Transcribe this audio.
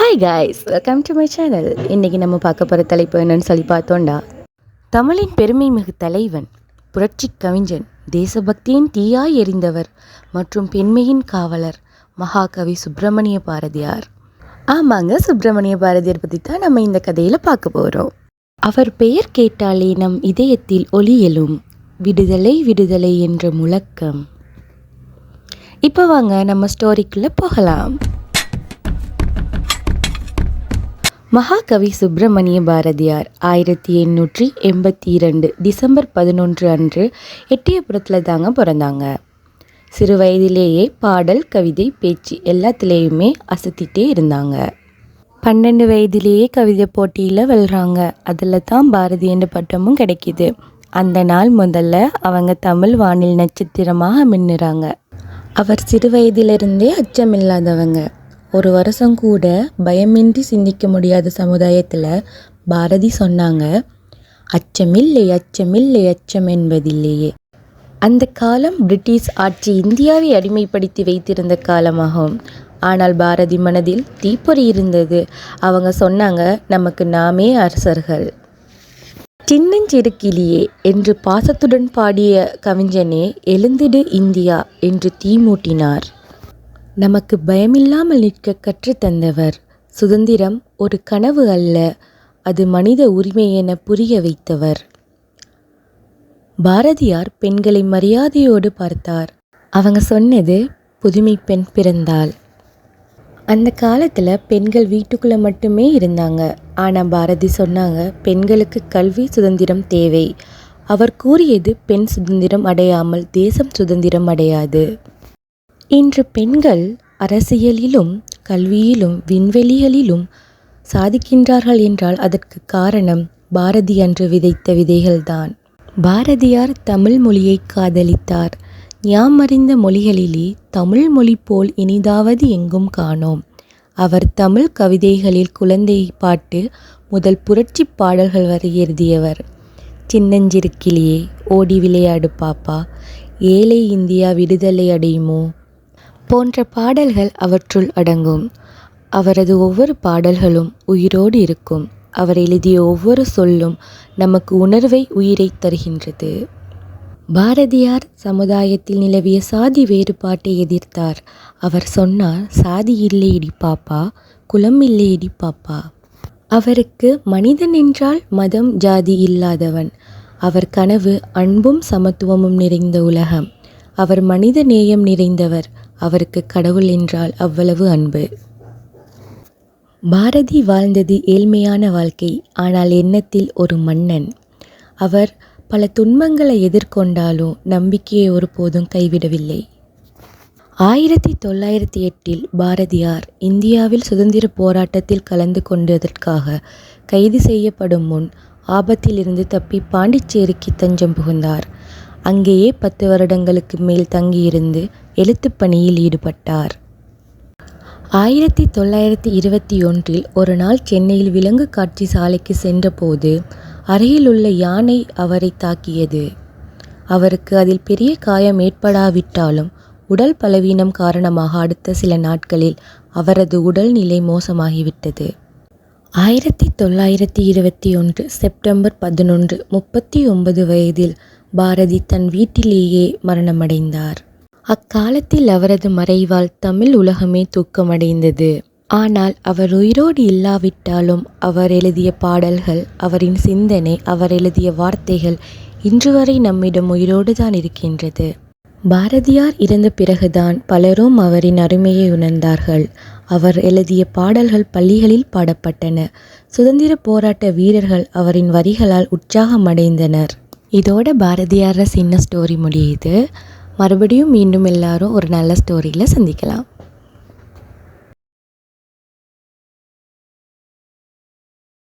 Hi guys, welcome to my channel. இன்றைக்கி நம்ம பார்க்க போகிற தலைப்பு என்னன்னு சொல்லி பார்த்தோண்டா, தமிழின் பெருமை மிகு தலைவன், புரட்சி கவிஞன், தேசபக்தியின் தீயாய் எரிந்தவர் மற்றும் பெண்மையின் காவலர் மகாகவி சுப்பிரமணிய பாரதியார். ஆமாங்க, சுப்பிரமணிய பாரதியார் பற்றி தான் நம்ம இந்த கதையில் பார்க்க போகிறோம். அவர் பெயர் கேட்டாலே நம் இதயத்தில் ஒலி எழும், விடுதலை விடுதலை என்ற முழக்கம். இப்போ வாங்க நம்ம ஸ்டோரிக்குள்ளே போகலாம். மகாகவி சுப்பிரமணிய பாரதியார் 1882 டிசம்பர் 11 அன்று எட்டியபுரத்தில் தாங்க பிறந்தாங்க. சிறு வயதிலேயே பாடல், கவிதை, பேச்சு எல்லாத்துலேயுமே அசத்திட்டே இருந்தாங்க. 12 வயதிலேயே கவிதை போட்டியில் வெல்றாங்க. அதில் தான் பாரதி என்ற பட்டமும் கிடைக்கிது. அந்த நாள் முதல்ல அவங்க தமிழ் வானில் நட்சத்திரமாக மின்னுறாங்க. அவர் சிறு வயதிலிருந்தே அச்சமில்லாதவங்க. ஒரு வருஷம் கூட பயமின்றி சிந்திக்க முடியாத சமுதாயத்தில் பாரதி சொன்னாங்க, அச்சமில்லை அச்சமில்லை அச்சம் என்பதில்லையே. அந்த காலம் பிரிட்டிஷ் ஆட்சி இந்தியாவை அடிமைப்படுத்தி வைத்திருந்த காலமாகும். ஆனால் பாரதி மனதில் தீப்பொறி இருந்தது. அவங்க சொன்னாங்க, நமக்கு நாமே அரசர்கள். சின்னஞ்சிறு கிளியே என்று பாசத்துடன் பாடிய கவிஞனே, எழுந்திடு இந்தியா என்று தீமூட்டினார். நமக்கு பயமில்லாமல் நிற்க கற்றுத்தந்தவர். சுதந்திரம் ஒரு கனவு அல்ல, அது மனித உரிமை என புரிய வைத்தவர். பாரதியார் பெண்களை மரியாதையோடு பார்த்தார். அவங்க சொன்னது, புதுமை பெண் பிறந்தாள். அந்த காலத்தில் பெண்கள் வீட்டுக்குள்ளே மட்டுமே இருந்தாங்க. ஆனால் பாரதி சொன்னாங்க, பெண்களுக்கு கல்வி சுதந்திரம் தேவை. அவர் கூறியது, பெண் சுதந்திரம் அடையாமல் தேசம் சுதந்திரம் அடையாது. இன்று பெண்கள் அரசியலிலும் கல்வியிலும் விண்வெளிகளிலும் சாதிக்கின்றார்கள் என்றால் அதற்கு காரணம் பாரதி அன்று விதைத்த விதைகள்தான். பாரதியார் தமிழ் மொழியை காதலித்தார். ஞாமறிந்த மொழிகளிலே தமிழ் மொழி போல் இனிதாவது எங்கும் காணோம். அவர் தமிழ் கவிதைகளில் குழந்தை பாட்டு முதல் புரட்சி பாடல்கள் வரை எழுதியவர். சின்னஞ்சிறு கிளியே, ஓடி விளையாடு பாப்பா, ஏழை இந்தியா விடுதலை அடையுமோ போன்ற பாடல்கள் அவற்றுள் அடங்கும். அவரது ஒவ்வொரு பாடல்களும் உயிரோடு இருக்கும். அவர் எழுதிய ஒவ்வொரு சொல்லும் நமக்கு உணர்வை, உயிரை தருகின்றது. பாரதியார் சமுதாயத்தில் நிலவிய சாதி வேறுபாட்டை எதிர்த்தார். அவர் சொன்னார், சாதி இல்லையடி பாப்பா, குலம் இல்லையடி பாப்பா. அவருக்கு மனிதன் என்றால் மதம் ஜாதி இல்லாதவன். அவர் கனவு அன்பும் சமத்துவமும் நிறைந்த உலகம். அவர் மனித நேயம் நிறைந்தவர். அவருக்கு கடவுள் என்றால் அவ்வளவு அன்பு. பாரதி வாழ்ந்தது ஏழ்மையான வாழ்க்கை, ஆனால் எண்ணத்தில் ஒரு மன்னன். அவர் பல துன்பங்களை எதிர்கொண்டாலும் நம்பிக்கையை ஒருபோதும் கைவிடவில்லை. 1908 பாரதியார் இந்தியாவில் சுதந்திர போராட்டத்தில் கலந்து கொண்டதற்காக கைது செய்யப்படும் முன் ஆபத்திலிருந்து தப்பி பாண்டிச்சேரிக்கு தஞ்சம் புகுந்தார். அங்கேயே 10 வருடங்களுக்கு மேல் தங்கியிருந்து எழுத்துப் பணியில் ஈடுபட்டார். 1921 ஒரு நாள் சென்னையில் விலங்கு காட்சி சாலைக்கு சென்றபோது அருகிலுள்ள யானை அவரை தாக்கியது. அவருக்கு அதில் பெரிய காயம் ஏற்படாவிட்டாலும் உடல் பலவீனம் காரணமாக அடுத்த சில நாட்களில் அவரது உடல்நிலை மோசமாகிவிட்டது. 1921 செப்டம்பர் 11 39 வயதில் பாரதி தன் வீட்டிலேயே மரணமடைந்தார். அக்காலத்தில் அவரது மறைவால் தமிழ் உலகமே தூக்கமடைந்தது. ஆனால் அவர் உயிரோடு இல்லாவிட்டாலும் அவர் எழுதிய பாடல்கள், அவரின் சிந்தனை, அவர் எழுதிய வார்த்தைகள் இன்று வரை நம்மிடம் உயிரோடு தான் இருக்கின்றது. பாரதியார் இறந்த பிறகுதான் பலரும் அவரின் அருமையை உணர்ந்தார்கள். அவர் எழுதிய பாடல்கள் பள்ளிகளில் பாடப்பட்டன. சுதந்திர போராட்ட வீரர்கள் அவரின் வரிகளால் உற்சாகமடைந்தனர். இதோட பாரதியார சின்ன ஸ்டோரி முடியுது. மறுபடியும் மீண்டும் எல்லாரும் ஒரு நல்ல ஸ்டோரியில் சந்திக்கலாம்.